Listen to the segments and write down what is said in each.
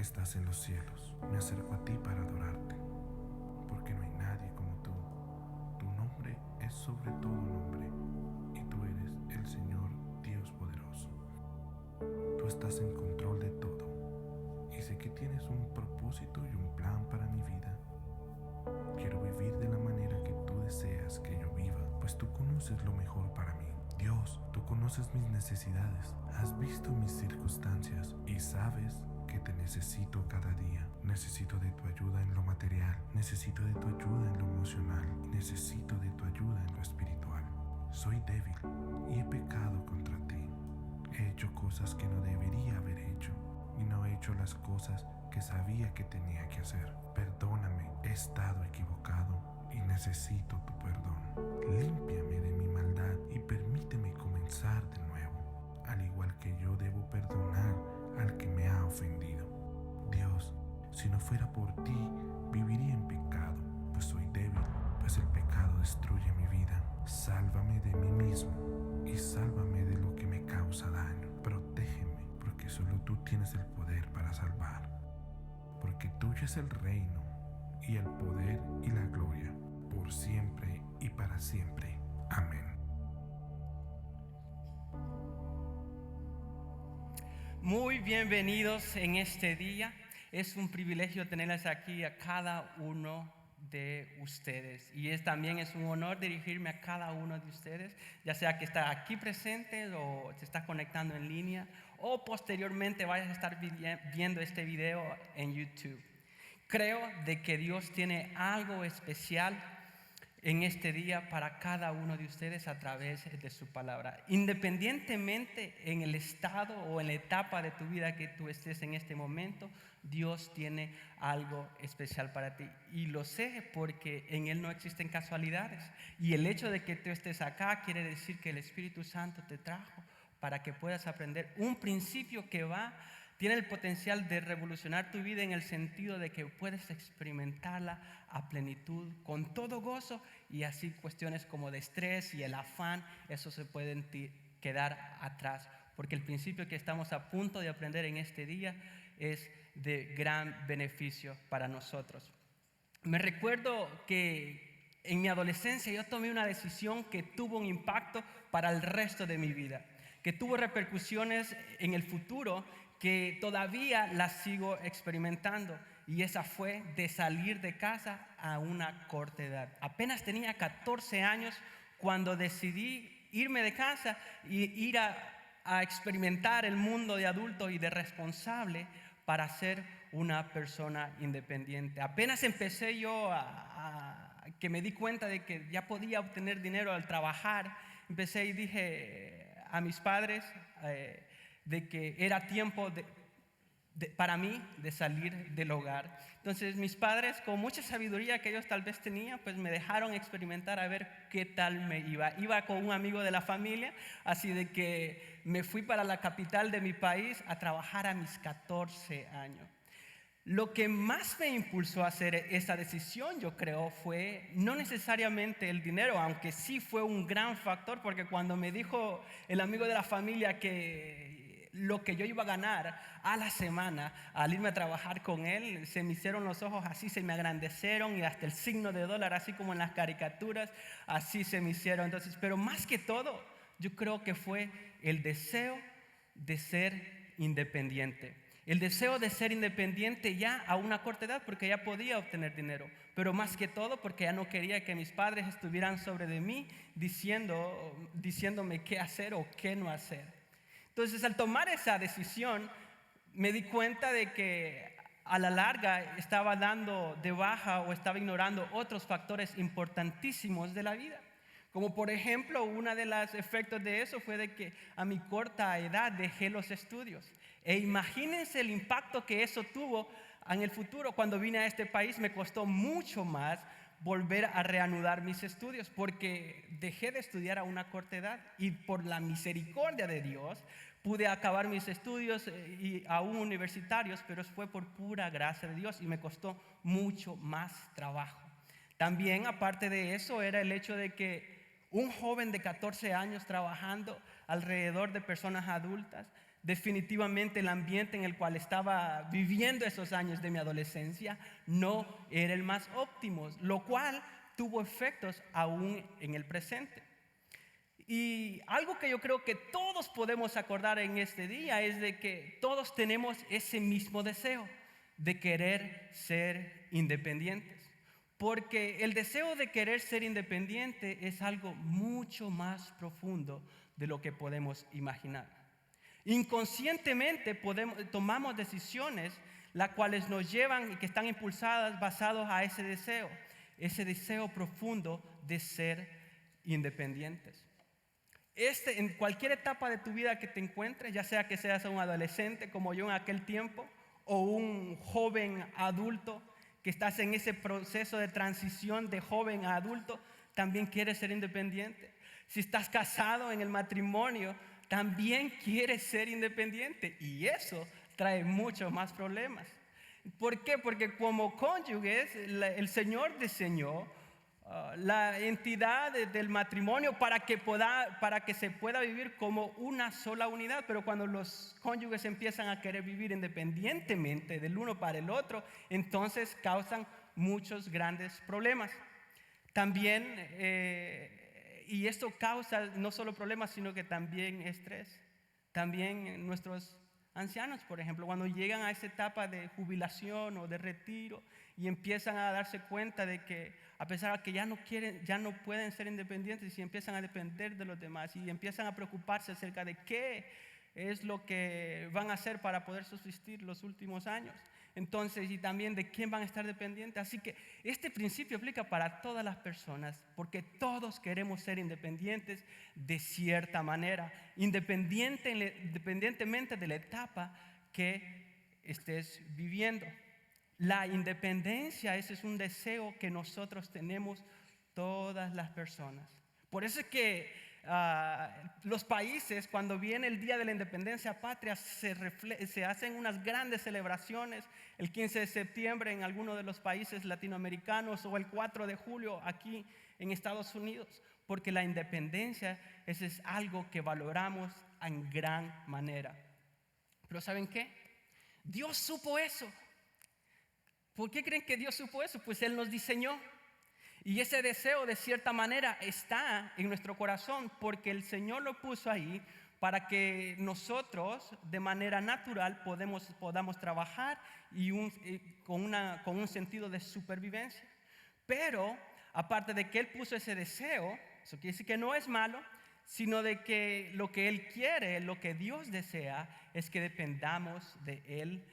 que estás en los cielos, me acerco a ti para adorarte, porque no hay nadie como tú. Tu nombre es sobre todo nombre, y tú eres el Señor Dios poderoso. Tú estás en control de todo, y sé que tienes un propósito y un plan para mi vida. Quiero vivir de la manera que tú deseas que yo viva, pues tú conoces lo mejor para mí. Dios, tú conoces mis necesidades, has visto mis circunstancias y sabes que te necesito cada día. Necesito de tu ayuda en lo material, necesito de tu ayuda en lo emocional y necesito de tu ayuda en lo espiritual. Soy débil y he pecado contra ti. He hecho cosas que no debería haber hecho y no he hecho las cosas que sabía que tenía que hacer. Perdóname, he estado equivocado y necesito tu perdón. Límpiame de mi maldad y permíteme comenzar de nuevo, al igual que yo debo perdonar al que me ha ofendido. Dios, si no fuera por ti, viviría en pecado, pues soy débil, pues el pecado destruye mi vida. Sálvame de mí mismo y sálvame de lo que me causa daño. Protégeme, porque solo tú tienes el poder para salvar. Porque tuyo es el reino y el poder y la gloria, por siempre y para siempre. Amén. Muy bienvenidos en este día. Es un privilegio tenerles aquí a cada uno de ustedes. Y también es un honor dirigirme a cada uno de ustedes, ya sea que está aquí presente o se está conectando en línea o posteriormente vayas a estar viendo este video en YouTube. Creo de que Dios tiene algo especial en este día para cada uno de ustedes a través de su palabra. Independientemente en el estado o en la etapa de tu vida que tú estés en este momento, Dios tiene algo especial para ti. Y lo sé porque en Él no existen casualidades. Y el hecho de que tú estés acá quiere decir que el Espíritu Santo te trajo para que puedas aprender un principio que tiene el potencial de revolucionar tu vida en el sentido de que puedes experimentarla a plenitud, con todo gozo, y así cuestiones como de estrés y el afán, eso se pueden quedar atrás, porque el principio que estamos a punto de aprender en este día es de gran beneficio para nosotros. Me recuerdo que en mi adolescencia yo tomé una decisión que tuvo un impacto para el resto de mi vida, que tuvo repercusiones en el futuro que todavía las sigo experimentando, y esa fue de salir de casa a una corta edad. Apenas tenía 14 años cuando decidí irme de casa y ir a experimentar el mundo de adulto y de responsable para ser una persona independiente. Apenas empecé yo que me di cuenta de que ya podía obtener dinero al trabajar, empecé y dije a mis padres de que era tiempo para mí de salir del hogar. Entonces mis padres, con mucha sabiduría que ellos tal vez tenían, pues me dejaron experimentar a ver qué tal me iba. Iba con un amigo de la familia, así de que me fui para la capital de mi país a trabajar a mis 14 años. Lo que más me impulsó a hacer esa decisión, yo creo, fue no necesariamente el dinero, aunque sí fue un gran factor, porque cuando me dijo el amigo de la familia que lo que yo iba a ganar a la semana al irme a trabajar con él, se me hicieron los ojos así, se me agrandecieron, y hasta el signo de dólar, así como en las caricaturas, así se me hicieron. Entonces, pero más que todo, yo creo que fue el deseo de ser independiente. El deseo de ser independiente ya a una corta edad, porque ya podía obtener dinero, pero más que todo porque ya no quería que mis padres estuvieran sobre de mí diciéndome qué hacer o qué no hacer. Entonces, al tomar esa decisión, me di cuenta de que a la larga estaba dando de baja o estaba ignorando otros factores importantísimos de la vida. Como por ejemplo, uno de los efectos de eso fue de que a mi corta edad dejé los estudios. E imagínense el impacto que eso tuvo en el futuro. Cuando vine a este país me costó mucho más volver a reanudar mis estudios, porque dejé de estudiar a una corta edad, y por la misericordia de Dios pude acabar mis estudios y aún universitarios, pero fue por pura gracia de Dios y me costó mucho más trabajo. También, aparte de eso, era el hecho de que un joven de 14 años trabajando alrededor de personas adultas Definitivamente el ambiente en el cual estaba viviendo esos años de mi adolescencia no era el más óptimo, lo cual tuvo efectos aún en el presente. Y algo que yo creo que todos podemos acordar en este día es de que todos tenemos ese mismo deseo de querer ser independientes. Porque el deseo de querer ser independiente es algo mucho más profundo de lo que podemos imaginar. Inconscientemente tomamos decisiones las cuales nos llevan y que están impulsadas basados a ese deseo profundo de ser independientes. En cualquier etapa de tu vida que te encuentres, ya sea que seas un adolescente como yo en aquel tiempo, o un joven adulto que estás en ese proceso de transición de joven a adulto, también quieres ser independiente. Si estás casado en el matrimonio, también quieres ser independiente, y eso trae muchos más problemas. ¿Por qué? Porque como cónyuges, el Señor diseñó la entidad del matrimonio para que se pueda vivir como una sola unidad, pero cuando los cónyuges empiezan a querer vivir independientemente del uno para el otro, entonces causan muchos grandes problemas. También, y esto causa no solo problemas, sino que también estrés. También nuestros ancianos, por ejemplo, cuando llegan a esa etapa de jubilación o de retiro y empiezan a darse cuenta de que a pesar de que ya no pueden ser independientes y empiezan a depender de los demás y empiezan a preocuparse acerca de qué es lo que van a hacer para poder subsistir los últimos años. Entonces, y también de quién van a estar dependientes. Así que este principio aplica para todas las personas, porque todos queremos ser independientes de cierta manera, independientemente de la etapa que estés viviendo. La independencia, ese es un deseo que nosotros tenemos todas las personas. Por eso es que los países, cuando viene el Día de la Independencia Patria, se hacen unas grandes celebraciones el 15 de septiembre en algunos de los países latinoamericanos o el 4 de julio aquí en Estados Unidos, porque la independencia ese es algo que valoramos en gran manera. Pero ¿saben qué? Dios supo eso. ¿Por qué creen que Dios supo eso? Pues Él nos diseñó. Y ese deseo de cierta manera está en nuestro corazón porque el Señor lo puso ahí para que nosotros de manera natural podamos trabajar con un sentido de supervivencia. Pero aparte de que Él puso ese deseo, eso quiere decir que no es malo, sino de que lo que Él quiere, lo que Dios desea es que dependamos de Él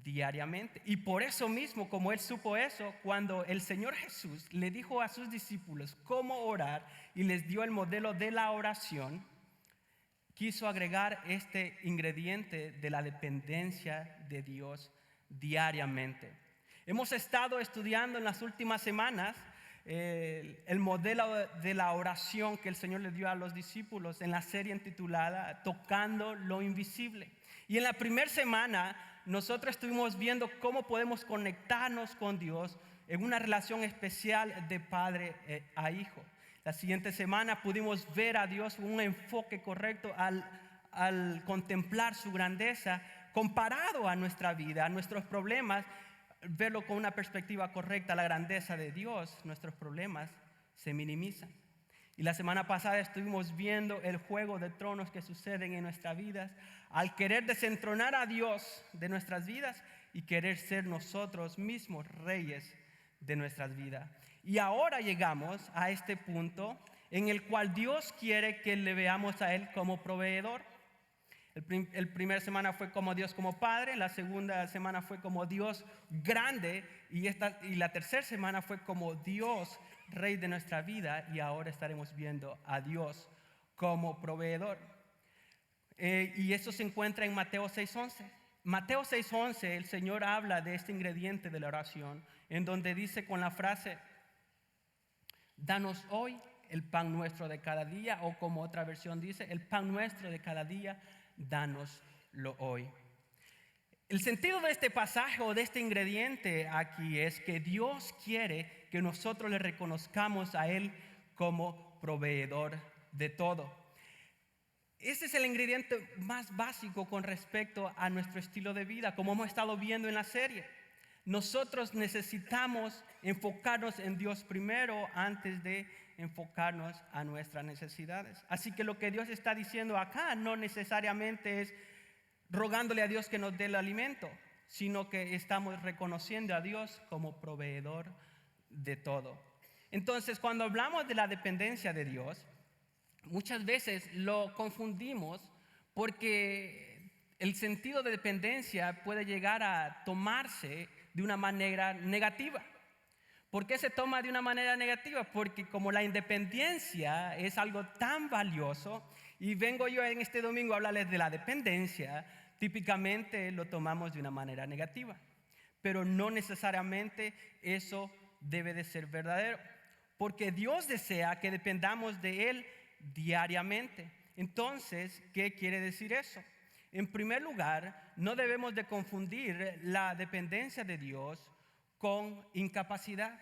diariamente. Y por eso mismo, como Él supo eso, cuando el Señor Jesús le dijo a sus discípulos cómo orar y les dio el modelo de la oración, quiso agregar este ingrediente de la dependencia de Dios diariamente. Hemos estado estudiando en las últimas semanas el modelo de la oración que el Señor le dio a los discípulos en la serie intitulada Tocando lo Invisible. Y en la primera semana nosotros estuvimos viendo cómo podemos conectarnos con Dios en una relación especial de padre a hijo. La siguiente semana pudimos ver a Dios con un enfoque correcto al contemplar su grandeza comparado a nuestra vida, a nuestros problemas, verlo con una perspectiva correcta, la grandeza de Dios, nuestros problemas se minimizan. Y la semana pasada estuvimos viendo el juego de tronos que suceden en nuestras vidas al querer desentronar a Dios de nuestras vidas y querer ser nosotros mismos reyes de nuestras vidas. Y ahora llegamos a este punto en el cual Dios quiere que le veamos a Él como proveedor. El primer semana fue como Dios como Padre, la segunda semana fue como Dios grande y la tercera semana fue como Dios Rey de nuestra vida, y ahora estaremos viendo a Dios como proveedor. Y eso se encuentra en Mateo 6:11. Mateo 6:11, el Señor habla de este ingrediente de la oración, en donde dice con la frase, danos hoy el pan nuestro de cada día, o como otra versión dice, el pan nuestro de cada día, danoslo hoy. El sentido de este pasaje o de este ingrediente aquí es que Dios quiere que nosotros le reconozcamos a Él como proveedor de todo. Ese es el ingrediente más básico con respecto a nuestro estilo de vida, como hemos estado viendo en la serie. Nosotros necesitamos enfocarnos en Dios primero antes de enfocarnos a nuestras necesidades. Así que lo que Dios está diciendo acá no necesariamente es rogándole a Dios que nos dé el alimento, sino que estamos reconociendo a Dios como proveedor de todo. Entonces, cuando hablamos de la dependencia de Dios, muchas veces lo confundimos porque el sentido de dependencia puede llegar a tomarse de una manera negativa. ¿Por qué se toma de una manera negativa? Porque como la independencia es algo tan valioso, y vengo yo en este domingo a hablarles de la dependencia, típicamente lo tomamos de una manera negativa. Pero no necesariamente eso debe de ser verdadero, porque Dios desea que dependamos de Él diariamente. Entonces, ¿qué quiere decir eso? En primer lugar, no debemos de confundir la dependencia de Dios con incapacidad,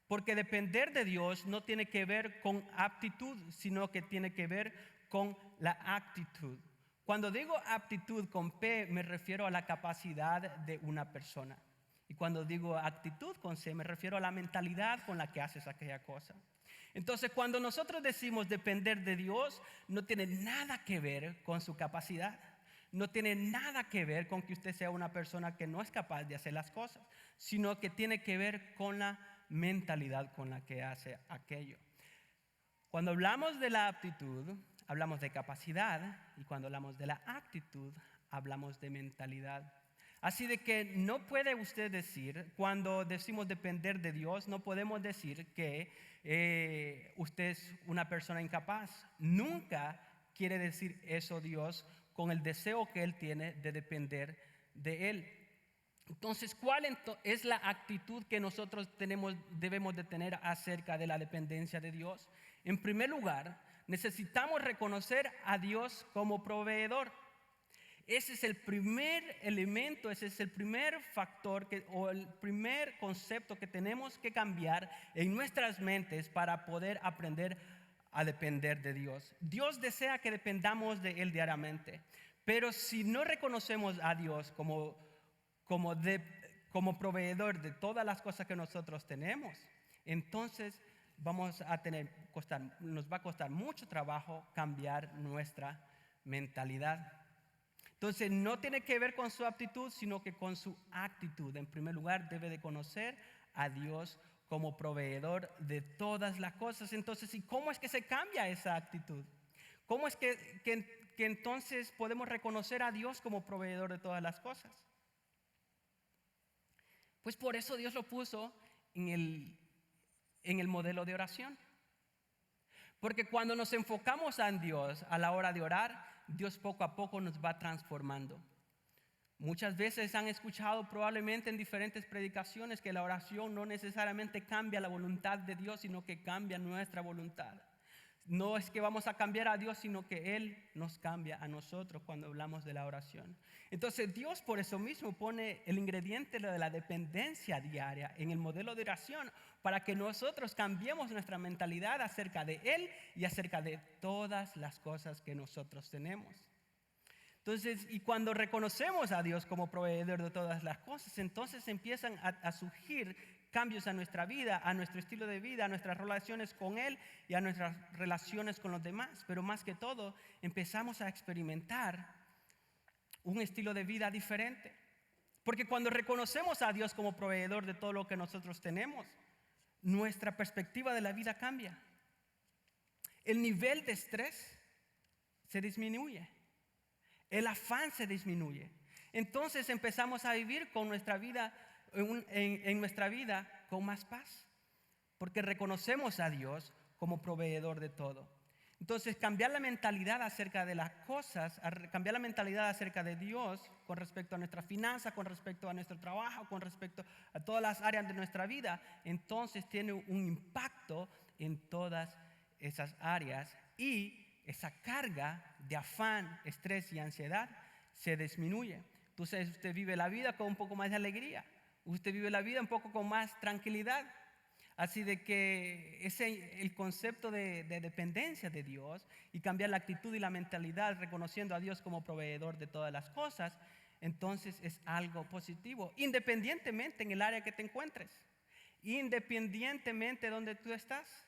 porque depender de Dios no tiene que ver con aptitud, sino que tiene que ver con la actitud. Cuando digo aptitud con P, me refiero a la capacidad de una persona. Y cuando digo actitud con C, me refiero a la mentalidad con la que haces aquella cosa. Entonces, cuando nosotros decimos depender de Dios, no tiene nada que ver con su capacidad. No tiene nada que ver con que usted sea una persona que no es capaz de hacer las cosas, sino que tiene que ver con la mentalidad con la que hace aquello. Cuando hablamos de la aptitud, hablamos de capacidad, y cuando hablamos de la actitud, hablamos de mentalidad. Así de que no puede usted decir, cuando decimos depender de Dios, no podemos decir que usted es una persona incapaz. Nunca quiere decir eso Dios con el deseo que Él tiene de depender de Él. Entonces, ¿cuál es la actitud que nosotros debemos de tener acerca de la dependencia de Dios? En primer lugar, necesitamos reconocer a Dios como proveedor. Ese es el primer elemento, ese es el primer factor o el primer concepto que tenemos que cambiar en nuestras mentes para poder aprender a depender de Dios. Dios desea que dependamos de Él diariamente, pero si no reconocemos a Dios como proveedor de todas las cosas que nosotros tenemos, entonces nos va a costar mucho trabajo cambiar nuestra mentalidad. Entonces no tiene que ver con su aptitud, sino que con su actitud. En primer lugar, debe de conocer a Dios como proveedor de todas las cosas. Entonces, ¿y cómo es que se cambia esa actitud? ¿Cómo es que entonces podemos reconocer a Dios como proveedor de todas las cosas? Pues por eso Dios lo puso en el modelo de oración. Porque cuando nos enfocamos en Dios a la hora de orar, Dios poco a poco nos va transformando. Muchas veces han escuchado probablemente en diferentes predicaciones que la oración no necesariamente cambia la voluntad de Dios, sino que cambia nuestra voluntad. No es que vamos a cambiar a Dios, sino que Él nos cambia a nosotros cuando hablamos de la oración. Entonces Dios por eso mismo pone el ingrediente de la dependencia diaria en el modelo de oración para que nosotros cambiemos nuestra mentalidad acerca de Él y acerca de todas las cosas que nosotros tenemos. Entonces, y cuando reconocemos a Dios como proveedor de todas las cosas, entonces empiezan a surgir cambios a nuestra vida, a nuestro estilo de vida, a nuestras relaciones con Él y a nuestras relaciones con los demás. Pero más que todo, empezamos a experimentar un estilo de vida diferente. Porque cuando reconocemos a Dios como proveedor de todo lo que nosotros tenemos, nuestra perspectiva de la vida cambia. El nivel de estrés se disminuye. El afán se disminuye. Entonces empezamos a vivir con nuestra vida en nuestra vida con más paz, porque reconocemos a Dios como proveedor de todo. Entonces, cambiar la mentalidad acerca de las cosas, cambiar la mentalidad acerca de Dios con respecto a nuestra finanza, con respecto a nuestro trabajo, con respecto a todas las áreas de nuestra vida, entonces tiene un impacto en todas esas áreas y esa carga de afán, estrés y ansiedad se disminuye. Entonces usted vive la vida con un poco más de alegría. Usted vive la vida un poco con más tranquilidad. Así de que el concepto de dependencia de Dios y cambiar la actitud y la mentalidad reconociendo a Dios como proveedor de todas las cosas, entonces es algo positivo, independientemente en el área que te encuentres, independientemente de donde tú estás.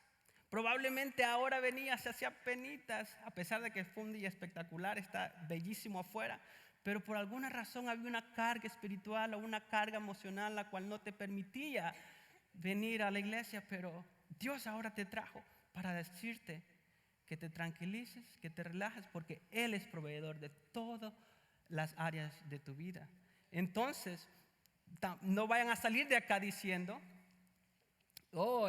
Probablemente ahora venías hacia penitas, a pesar de que fue un día espectacular, está bellísimo afuera, pero por alguna razón había una carga espiritual o una carga emocional la cual no te permitía venir a la iglesia, pero Dios ahora te trajo para decirte que te tranquilices, que te relajes, porque Él es proveedor de todas las áreas de tu vida. Entonces, no vayan a salir de acá diciendo,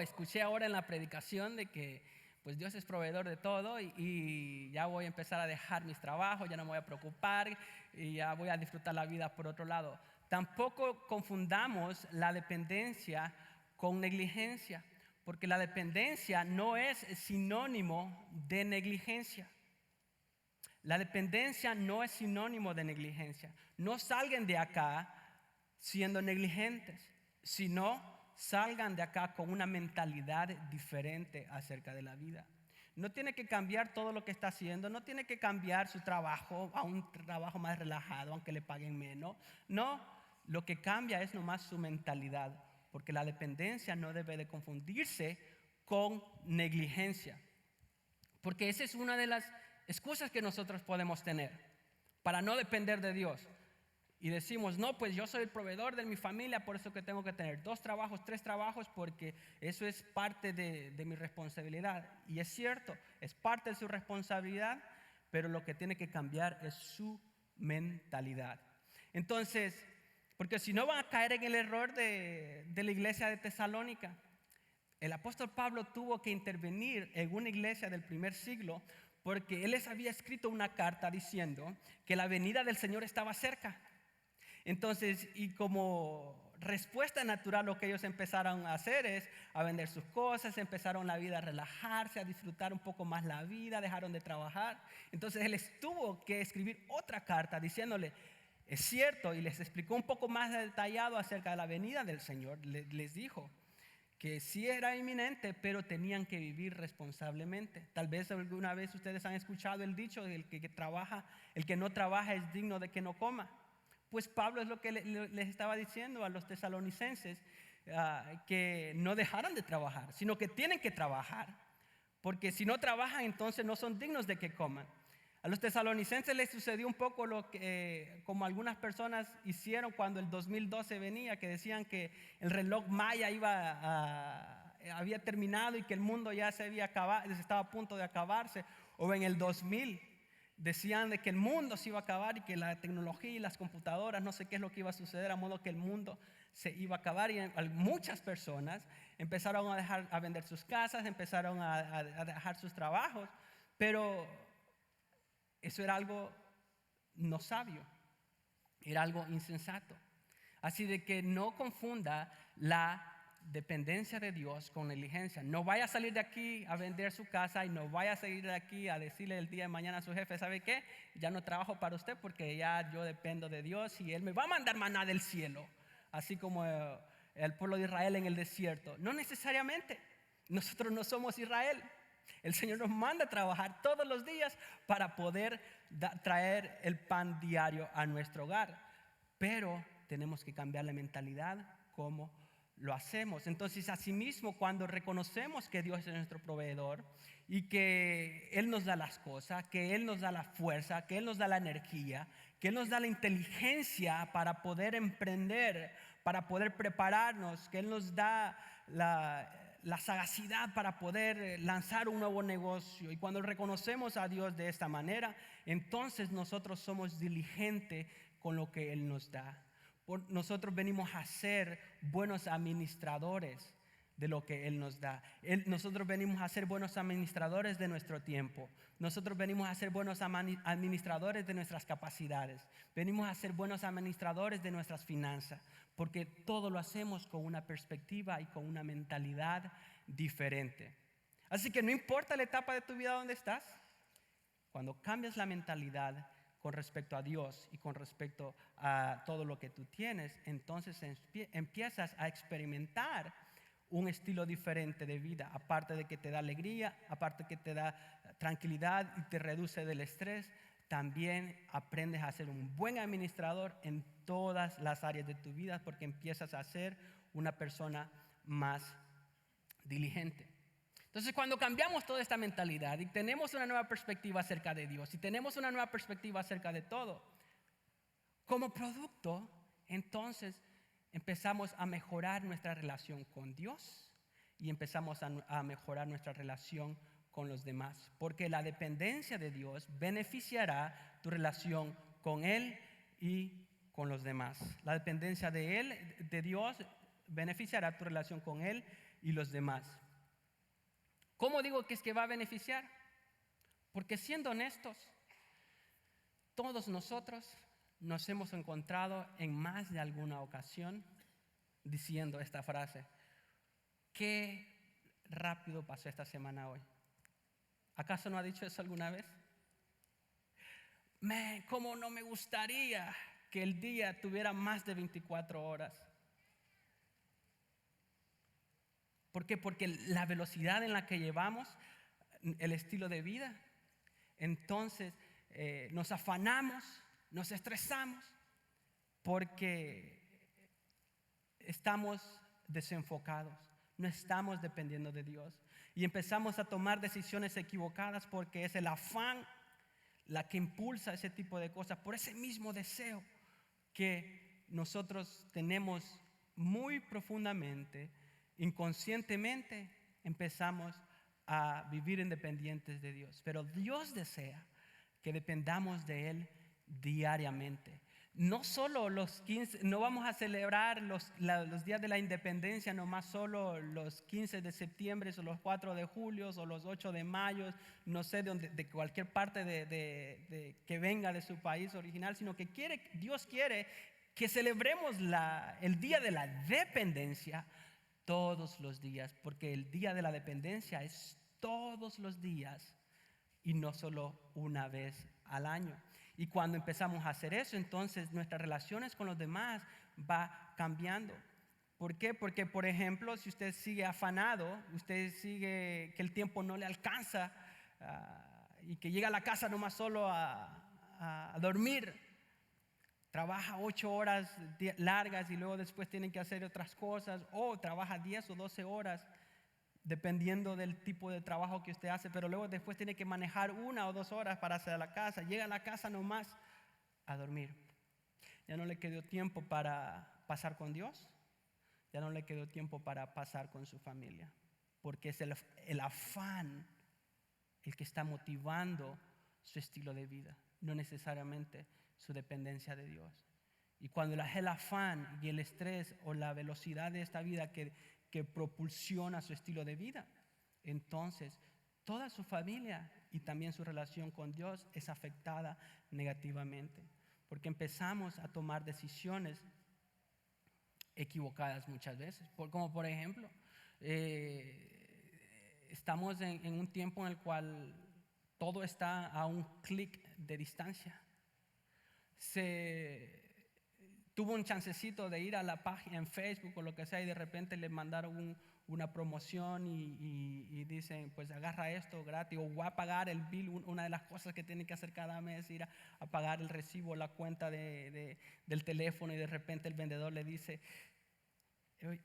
escuché ahora en la predicación de que pues Dios es proveedor de todo y ya voy a empezar a dejar mis trabajos, ya no me voy a preocupar y ya voy a disfrutar la vida por otro lado. Tampoco confundamos la dependencia con negligencia, porque la dependencia no es sinónimo de negligencia. La dependencia no es sinónimo de negligencia. No salgan de acá siendo negligentes, sino salgan de acá con una mentalidad diferente acerca de la vida. No tiene que cambiar todo lo que está haciendo, no tiene que cambiar su trabajo a un trabajo más relajado, aunque le paguen menos. No, lo que cambia es nomás su mentalidad, porque la dependencia no debe de confundirse con negligencia. Porque esa es una de las excusas que nosotros podemos tener para no depender de Dios. Y decimos, no, pues yo soy el proveedor de mi familia, por eso que tengo que tener 2 trabajos, 3 trabajos, porque eso es parte de mi responsabilidad. Y es cierto, es parte de su responsabilidad, pero lo que tiene que cambiar es su mentalidad. Entonces, porque si no van a caer en el error de la iglesia de Tesalónica. El apóstol Pablo tuvo que intervenir en una iglesia del primer siglo porque él les había escrito una carta diciendo que la venida del Señor estaba cerca. Entonces, y como respuesta natural, lo que ellos empezaron a hacer es a vender sus cosas, empezaron la vida a relajarse, a disfrutar un poco más la vida, dejaron de trabajar. Entonces, él les tuvo que escribir otra carta diciéndole, es cierto, y les explicó un poco más detallado acerca de la venida del Señor. Les dijo que sí era inminente, pero tenían que vivir responsablemente. Tal vez alguna vez ustedes han escuchado el dicho, el que no trabaja es digno de que no coma. Pues Pablo es lo que les estaba diciendo a los tesalonicenses, que no dejaran de trabajar, sino que tienen que trabajar, porque si no trabajan entonces no son dignos de que coman. A los tesalonicenses les sucedió un poco lo que como algunas personas hicieron cuando el 2012 venía, que decían que el reloj maya había terminado y que el mundo ya se había acabado, estaba a punto de acabarse, o en el 2000 decían de que el mundo se iba a acabar y que la tecnología y las computadoras, no sé qué es lo que iba a suceder, a modo que el mundo se iba a acabar. Y muchas personas empezaron a vender sus casas, empezaron a dejar sus trabajos, pero eso era algo no sabio, era algo insensato. Así de que no confunda la dependencia de Dios con negligencia. No vaya a salir de aquí a vender su casa y no vaya a salir de aquí a decirle el día de mañana a su jefe, ¿sabe qué? Ya no trabajo para usted porque ya yo dependo de Dios y Él me va a mandar maná del cielo, así como el pueblo de Israel en el desierto. No necesariamente, nosotros no somos Israel. El Señor nos manda a trabajar todos los días para poder traer el pan diario a nuestro hogar, pero tenemos que cambiar la mentalidad como lo hacemos. Entonces, asimismo, cuando reconocemos que Dios es nuestro proveedor y que Él nos da las cosas, que Él nos da la fuerza, que Él nos da la energía, que Él nos da la inteligencia para poder emprender, para poder prepararnos, que Él nos da la sagacidad para poder lanzar un nuevo negocio. Y cuando reconocemos a Dios de esta manera, entonces nosotros somos diligentes con lo que Él nos da. Nosotros venimos a ser buenos administradores de lo que Él nos da. Nosotros venimos a ser buenos administradores de nuestro tiempo. Nosotros venimos a ser buenos administradores de nuestras capacidades. Venimos a ser buenos administradores de nuestras finanzas, porque todo lo hacemos con una perspectiva y con una mentalidad diferente. Así que no importa la etapa de tu vida donde estás, cuando cambias la mentalidad con respecto a Dios y con respecto a todo lo que tú tienes, entonces empiezas a experimentar un estilo diferente de vida, aparte de que te da alegría, aparte de que te da tranquilidad y te reduce del estrés, también aprendes a ser un buen administrador en todas las áreas de tu vida porque empiezas a ser una persona más diligente. Entonces, cuando cambiamos toda esta mentalidad y tenemos una nueva perspectiva acerca de Dios y tenemos una nueva perspectiva acerca de todo, como producto, entonces empezamos a mejorar nuestra relación con Dios y empezamos a mejorar nuestra relación con los demás, porque la dependencia de Dios beneficiará tu relación con Él y con los demás. La dependencia de Dios, beneficiará tu relación con Él y los demás. ¿Cómo digo que es que va a beneficiar? Porque siendo honestos, todos nosotros nos hemos encontrado en más de alguna ocasión diciendo esta frase: qué rápido pasó esta semana hoy. ¿Acaso no ha dicho eso alguna vez? ¿Cómo no me gustaría que el día tuviera más de 24 horas? ¿Por qué? Porque la velocidad en la que llevamos el estilo de vida, entonces nos afanamos, nos estresamos, porque estamos desenfocados, no estamos dependiendo de Dios. Y empezamos a tomar decisiones equivocadas porque es el afán la que impulsa ese tipo de cosas, por ese mismo deseo que nosotros tenemos muy profundamente, inconscientemente empezamos a vivir independientes de Dios. Pero Dios desea que dependamos de Él diariamente. No solo los 15, no vamos a celebrar los días de la independencia, nomás solo los 15 de septiembre o los 4 de julio o los 8 de mayo, no sé de cualquier parte que venga de su país original, sino que Dios quiere que celebremos el día de la dependencia todos los días, porque el día de la dependencia es todos los días y no solo una vez al año. Y cuando empezamos a hacer eso, entonces nuestras relaciones con los demás va cambiando. ¿Por qué? Porque, por ejemplo, si usted sigue afanado, usted sigue que el tiempo no le alcanza y que llega a la casa nomás solo a dormir, trabaja 8 horas largas y luego después tiene que hacer otras cosas, o trabaja 10 o 12 horas, dependiendo del tipo de trabajo que usted hace, pero luego después tiene que manejar 1 o 2 horas para hacer a la casa. Llega a la casa nomás a dormir. Ya no le quedó tiempo para pasar con Dios, ya no le quedó tiempo para pasar con su familia, porque es el afán el que está motivando su estilo de vida, no necesariamente su dependencia de Dios. Y cuando el afán y el estrés o la velocidad de esta vida que propulsiona su estilo de vida, entonces toda su familia y también su relación con Dios es afectada negativamente, porque empezamos a tomar decisiones equivocadas muchas veces, como por ejemplo estamos en un tiempo en el cual todo está a un clic de distancia. Tuvo un chancecito de ir a la página en Facebook o lo que sea y de repente le mandaron una promoción y dicen, pues agarra esto gratis, o voy a pagar el bill. Una de las cosas que tiene que hacer cada mes, ir a pagar el recibo, la cuenta del teléfono, y de repente el vendedor le dice: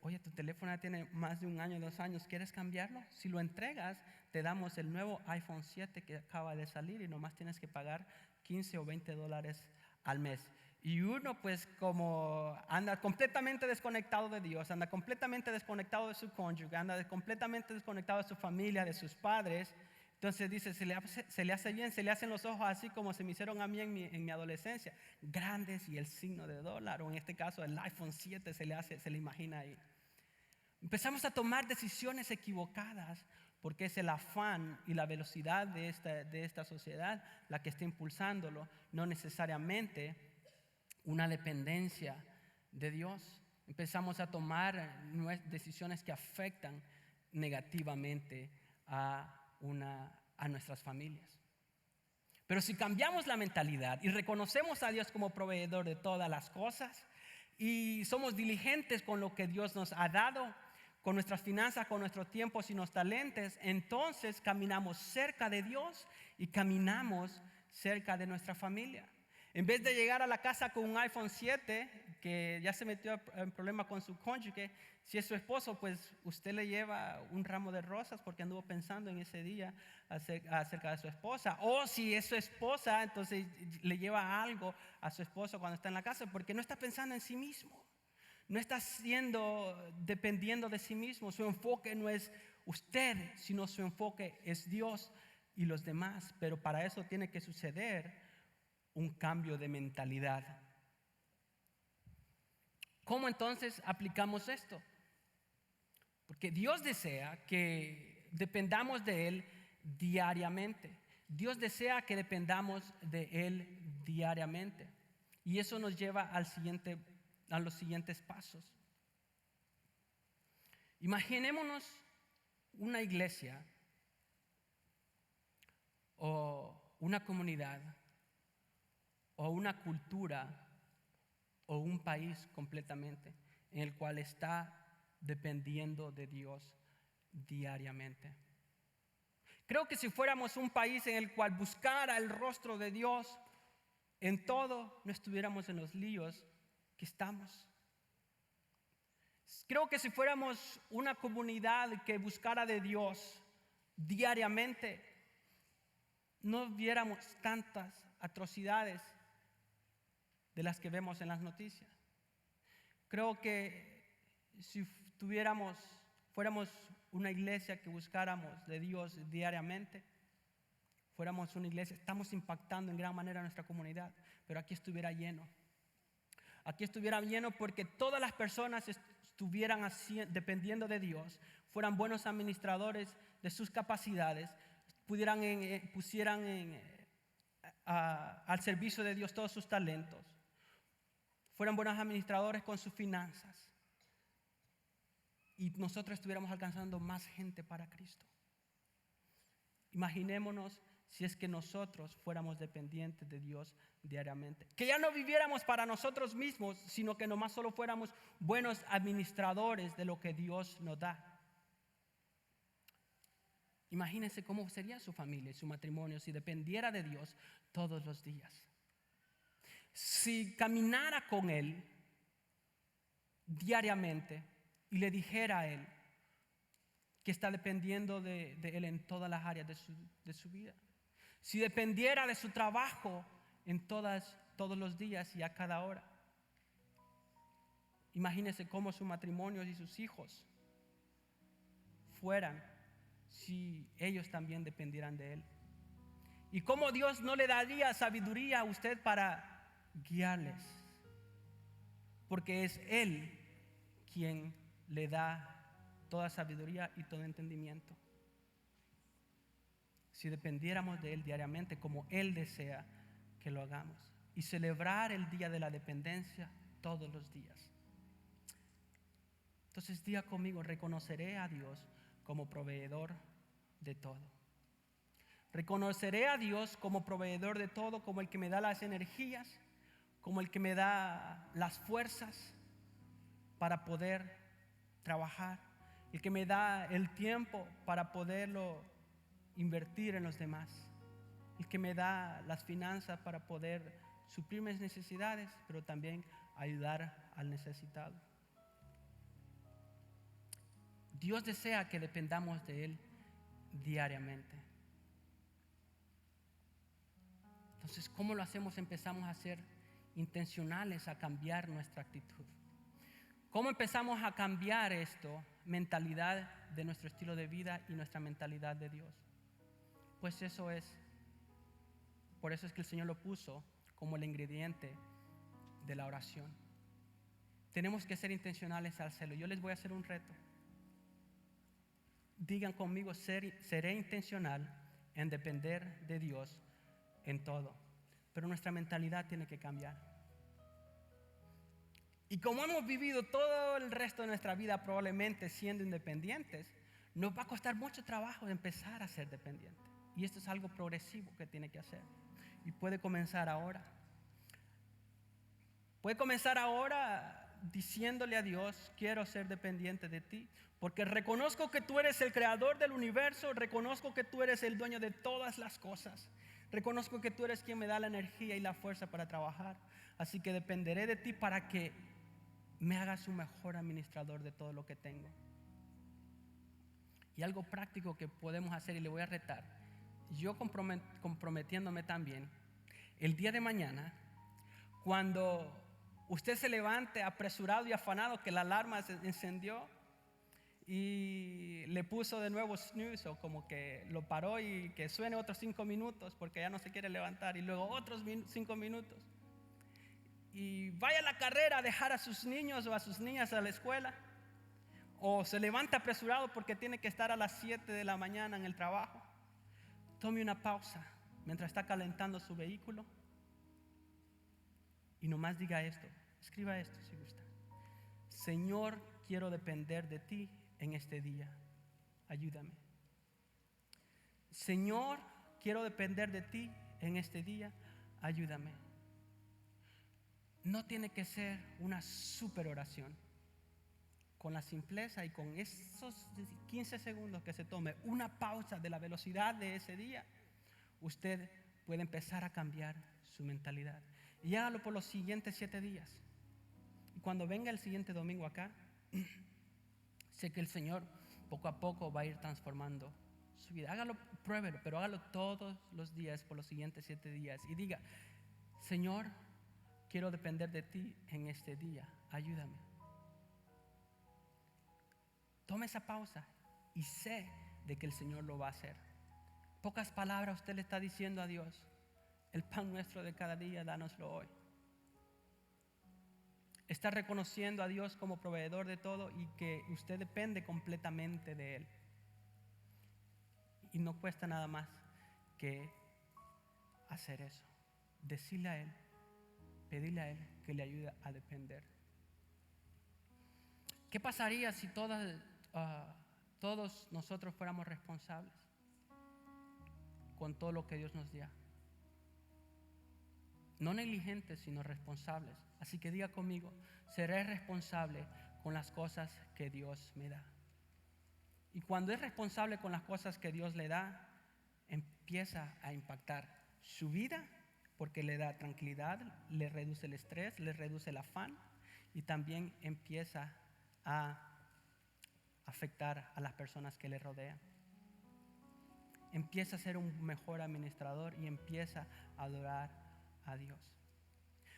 oye, tu teléfono ya tiene más de 1 año, 2 años, ¿quieres cambiarlo? Si lo entregas, te damos el nuevo iPhone 7 que acaba de salir y nomás tienes que pagar $15 o $20 al mes. Y uno, pues, como anda completamente desconectado de Dios, anda completamente desconectado de su cónyuge, anda completamente desconectado de su familia, de sus padres, entonces dice, se le hace bien, se le hacen los ojos así como se me hicieron a mí en mi adolescencia, grandes y el signo de dólar, o en este caso el iPhone 7 se le imagina ahí. Empezamos a tomar decisiones equivocadas porque es el afán y la velocidad de esta sociedad la que está impulsándolo, no necesariamente una dependencia de Dios. Empezamos a tomar decisiones que afectan negativamente a nuestras familias. Pero si cambiamos la mentalidad y reconocemos a Dios como proveedor de todas las cosas y somos diligentes con lo que Dios nos ha dado, con nuestras finanzas, con nuestros tiempos y nuestros talentos, entonces caminamos cerca de Dios y caminamos cerca de nuestra familia. En vez de llegar a la casa con un iPhone 7, que ya se metió en problema con su cónyuge, si es su esposo, pues usted le lleva un ramo de rosas porque anduvo pensando en ese día acerca de su esposa. O si es su esposa, entonces le lleva algo a su esposo cuando está en la casa porque no está pensando en sí mismo. No está dependiendo de sí mismo. Su enfoque no es usted, sino su enfoque es Dios y los demás. Pero para eso tiene que suceder un cambio de mentalidad. ¿Cómo entonces aplicamos esto? Porque Dios desea que dependamos de Él diariamente. Dios desea que dependamos de Él diariamente. Y eso nos lleva a los siguientes pasos. Imaginémonos una iglesia o una comunidad o una cultura o un país completamente en el cual está dependiendo de Dios diariamente. Creo que si fuéramos un país en el cual buscara el rostro de Dios en todo, no estuviéramos en los líos que estamos. Creo que si fuéramos una comunidad que buscara de Dios diariamente, no viéramos tantas atrocidades de las que vemos en las noticias. Creo que si fuéramos una iglesia que buscáramos de Dios diariamente, fuéramos una iglesia, estamos impactando en gran manera a nuestra comunidad, pero aquí estuviera lleno. Aquí estuviera lleno porque todas las personas estuvieran dependiendo de Dios, fueran buenos administradores de sus capacidades, pusieran al servicio de Dios todos sus talentos, fueran buenos administradores con sus finanzas y nosotros estuviéramos alcanzando más gente para Cristo. Imaginémonos si es que nosotros fuéramos dependientes de Dios diariamente. Que ya no viviéramos para nosotros mismos, sino que nomás solo fuéramos buenos administradores de lo que Dios nos da. Imagínense cómo sería su familia y su matrimonio si dependiera de Dios todos los días. Si caminara con Él diariamente y le dijera a Él que está dependiendo de Él en todas las áreas de su vida. Si dependiera de su trabajo en todos los días y a cada hora. Imagínese cómo su matrimonio y sus hijos fueran si ellos también dependieran de Él. Y cómo Dios no le daría sabiduría a usted para guiarles. Porque es Él quien le da toda sabiduría y todo entendimiento. Si dependiéramos de Él diariamente como Él desea que lo hagamos y celebrar el día de la dependencia todos los días. Entonces diga conmigo, reconoceré a Dios como proveedor de todo. Reconoceré a Dios como proveedor de todo, como el que me da las energías, como el que me da las fuerzas para poder trabajar, el que me da el tiempo para poderlo invertir en los demás, el que me da las finanzas para poder suplir mis necesidades, pero también ayudar al necesitado. Dios desea que dependamos de Él diariamente. Entonces, ¿cómo lo hacemos? Empezamos a ser intencionales a cambiar nuestra actitud. ¿Cómo empezamos a cambiar esto? Mentalidad de nuestro estilo de vida y nuestra mentalidad de Dios. Pues por eso es que el Señor lo puso como el ingrediente de la oración. Tenemos que ser intencionales al hacerlo. Yo les voy a hacer un reto. Digan conmigo, seré intencional en depender de Dios en todo. Pero nuestra mentalidad tiene que cambiar. Y como hemos vivido todo el resto de nuestra vida probablemente siendo independientes, nos va a costar mucho trabajo empezar a ser dependientes. Y esto es algo progresivo que tiene que hacer. Y puede comenzar ahora. Puede comenzar ahora diciéndole a Dios, quiero ser dependiente de ti, porque reconozco que tú eres el creador del universo, reconozco que tú eres el dueño de todas las cosas, reconozco que tú eres quien me da la energía y la fuerza para trabajar, así que dependeré de ti para que me hagas un mejor administrador de todo lo que tengo. Y algo práctico que podemos hacer, y le voy a retar, yo comprometiéndome también, el día de mañana, cuando usted se levante apresurado y afanado que la alarma se encendió y le puso de nuevo snooze, o como que lo paró y que suene otros 5 minutos porque ya no se quiere levantar, y luego otros 5 minutos, y vaya a la carrera a dejar a sus niños o a sus niñas a la escuela, o se levanta apresurado porque tiene que estar a las 7 de la mañana en el trabajo, tome una pausa mientras está calentando su vehículo y nomás diga esto, escriba esto si gusta: Señor, quiero depender de ti en este día, ayúdame. Señor, quiero depender de ti en este día, ayúdame. No tiene que ser una super oración. Con la simpleza y con esos 15 segundos que se tome una pausa de la velocidad de ese día, usted puede empezar a cambiar su mentalidad. Y hágalo por los siguientes 7 días. Y cuando venga el siguiente domingo acá, sé que el Señor poco a poco va a ir transformando su vida. Hágalo, pruébelo, pero hágalo todos los días por los siguientes 7 días. Y diga: Señor, quiero depender de ti en este día, ayúdame. Tome esa pausa y sé de que el Señor lo va a hacer. Pocas palabras, usted le está diciendo a Dios: el pan nuestro de cada día, dánoslo hoy. Está reconociendo a Dios como proveedor de todo y que usted depende completamente de Él. Y no cuesta nada más que hacer eso. Decirle a Él, pedirle a Él que le ayude a depender. ¿Qué pasaría si todos nosotros fuéramos responsables con todo lo que Dios nos da? No negligentes, sino responsables. Así que diga conmigo: seré responsable con las cosas que Dios me da. Y cuando es responsable con las cosas que Dios le da, empieza a impactar su vida, porque le da tranquilidad, le reduce el estrés, le reduce el afán, y también empieza a afectar a las personas que le rodean. Empieza a ser un mejor administrador y empieza a adorar a Dios.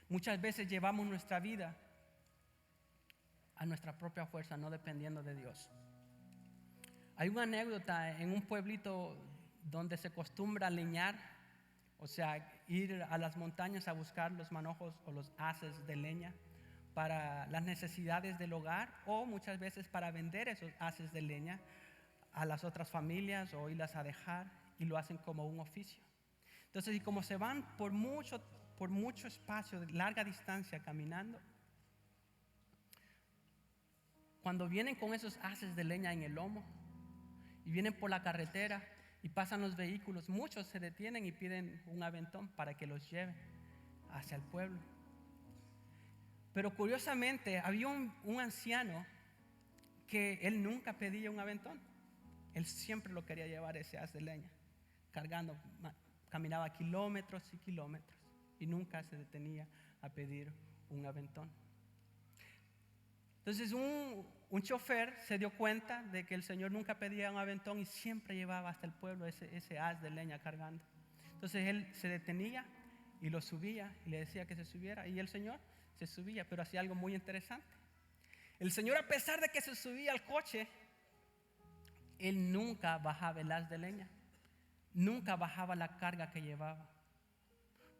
Muchas veces llevamos nuestra vida a nuestra propia fuerza, no dependiendo de Dios. Hay una anécdota en un pueblito donde se acostumbra a leñar, o sea, ir a las montañas a buscar los manojos o los haces de leña para las necesidades del hogar, o muchas veces para vender esos haces de leña a las otras familias o irlas a dejar, y lo hacen como un oficio. Entonces, y como se van por mucho espacio, de larga distancia caminando, cuando vienen con esos haces de leña en el lomo y vienen por la carretera y pasan los vehículos, muchos se detienen y piden un aventón para que los lleve hacia el pueblo. Pero curiosamente había un anciano que él nunca pedía un aventón. Él siempre lo quería llevar, ese haz de leña, cargando. Caminaba kilómetros y kilómetros y nunca se detenía a pedir un aventón. Entonces un chofer se dio cuenta de que el Señor nunca pedía un aventón y siempre llevaba hasta el pueblo ese haz de leña cargando. Entonces él se detenía y lo subía y le decía que se subiera, y el Señor se subía, pero hacía algo muy interesante. El Señor, a pesar de que se subía al coche, él nunca bajaba el haz de leña, nunca bajaba la carga que llevaba,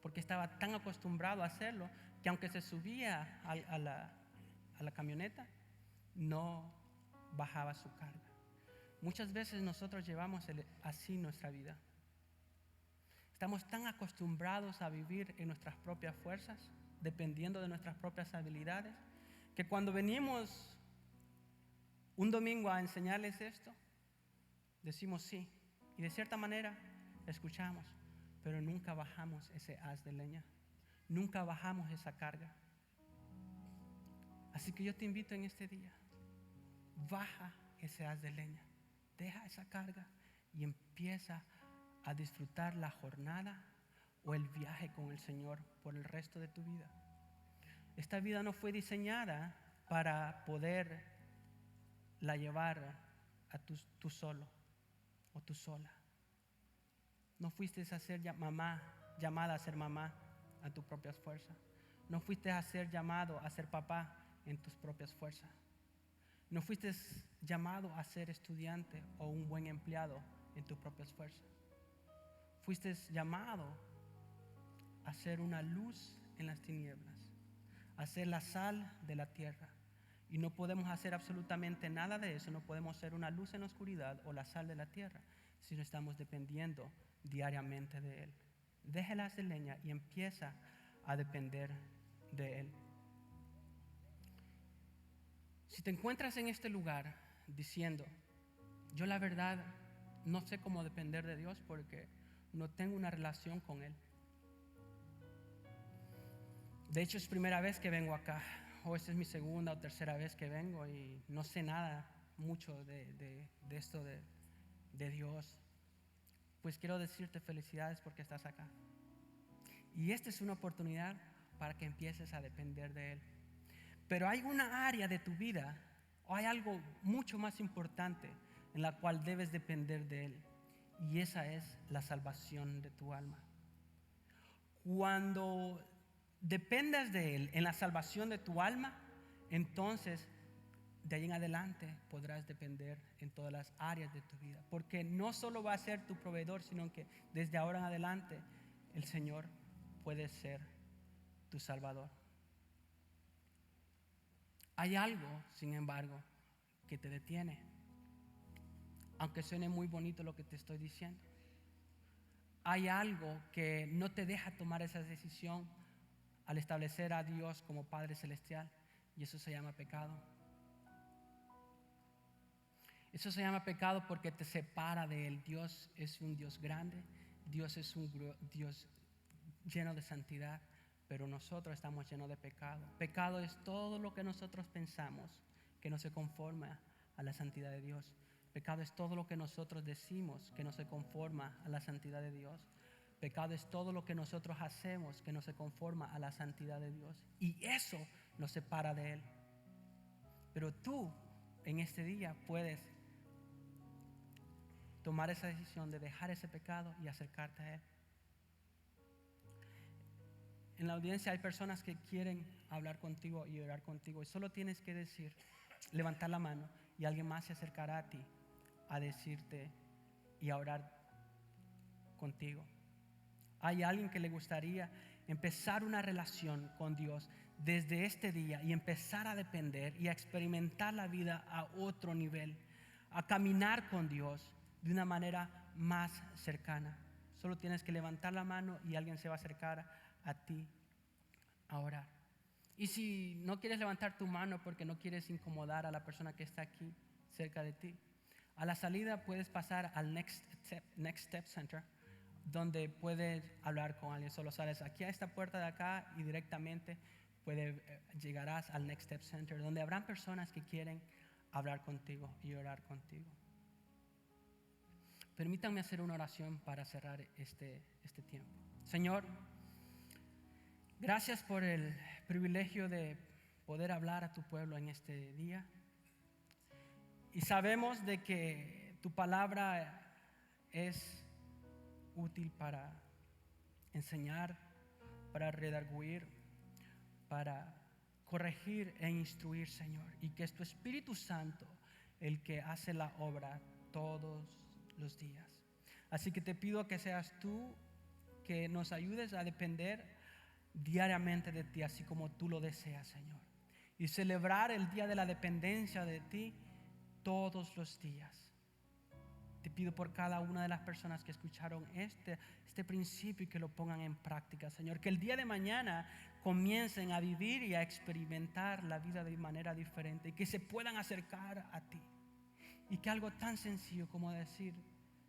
porque estaba tan acostumbrado a hacerlo que aunque se subía a la camioneta, no bajaba su carga. Muchas veces nosotros llevamos así nuestra vida. Estamos tan acostumbrados a vivir en nuestras propias fuerzas, dependiendo de nuestras propias habilidades, que cuando venimos un domingo a enseñarles esto, decimos sí, y de cierta manera escuchamos, pero nunca bajamos ese haz de leña, nunca bajamos esa carga. Así que yo te invito en este día, baja ese haz de leña, deja esa carga y empieza a disfrutar la jornada o el viaje con el Señor por el resto de tu vida. Esta vida no fue diseñada para poder la llevar a tú solo o tú sola. No fuiste a ser llamada a ser mamá a tus propias fuerzas. No fuiste a ser llamado a ser papá en tus propias fuerzas. No fuiste llamado a ser estudiante o un buen empleado en tus propias fuerzas. Fuiste llamado a ser una luz en las tinieblas, a ser la sal de la tierra. Y no podemos hacer absolutamente nada de eso. No podemos ser una luz en la oscuridad o la sal de la tierra si no estamos dependiendo diariamente de Él. Deja el haz de leña y empieza a depender de Él. Si te encuentras en este lugar diciendo, yo la verdad no sé cómo depender de Dios porque no tengo una relación con Él. De hecho, es primera vez que vengo acá, o esta es mi segunda o tercera vez que vengo y no sé nada mucho de esto de Dios. Pues quiero decirte felicidades porque estás acá. Y esta es una oportunidad para que empieces a depender de Él. Pero hay una área de tu vida, o hay algo mucho más importante en la cual debes depender de Él. Y esa es la salvación de tu alma. Cuando dependas de Él en la salvación de tu alma, entonces de ahí en adelante podrás depender en todas las áreas de tu vida. Porque no solo va a ser tu proveedor, sino que desde ahora en adelante el Señor puede ser tu salvador. Hay algo, sin embargo, que te detiene. Aunque suene muy bonito lo que te estoy diciendo. Hay algo que no te deja tomar esa decisión al establecer a Dios como Padre Celestial. Y eso se llama pecado. Eso se llama pecado porque te separa de Él. Dios es un Dios grande. Dios es un Dios lleno de santidad. Pero nosotros estamos llenos de pecado. Pecado es todo lo que nosotros pensamos que no se conforma a la santidad de Dios. Pecado es todo lo que nosotros decimos que no se conforma a la santidad de Dios. Pecado es todo lo que nosotros hacemos que no se conforma a la santidad de Dios. Y eso nos separa de Él. Pero tú en este día puedes tomar esa decisión de dejar ese pecado y acercarte a Él. En la audiencia hay personas que quieren hablar contigo y orar contigo. Y solo tienes que decir, levantar la mano y alguien más se acercará a ti a decirte y a orar contigo. Hay alguien que le gustaría empezar una relación con Dios desde este día y empezar a depender y a experimentar la vida a otro nivel, a caminar con Dios de una manera más cercana. Solo tienes que levantar la mano y alguien se va a acercar a ti a orar. Y si no quieres levantar tu mano porque no quieres incomodar a la persona que está aquí cerca de ti, a la salida puedes pasar al Next Step Center, donde puedes hablar con alguien. Solo sales aquí a esta puerta de acá y directamente llegarás al Next Step Center, donde habrán personas que quieren hablar contigo y orar contigo. Permítanme hacer una oración para cerrar este tiempo. Señor, gracias por el privilegio de poder hablar a tu pueblo en este día. Y sabemos de que tu palabra es útil para enseñar, para redarguir, para corregir e instruir, Señor. Y que es tu Espíritu Santo el que hace la obra todos los días. Así que te pido que seas tú que nos ayudes a depender diariamente de ti, así como tú lo deseas, Señor. Y celebrar el día de la dependencia de ti todos los días. Te pido por cada una de las personas que escucharon este principio y que lo pongan en práctica, Señor. Que el día de mañana comiencen a vivir y a experimentar la vida de manera diferente y que se puedan acercar a ti. Y que algo tan sencillo como decir,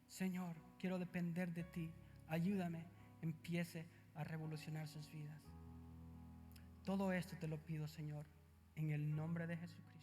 Señor, quiero depender de ti, ayúdame, empiece a revolucionar sus vidas. Todo esto te lo pido, Señor, En el nombre de Jesucristo.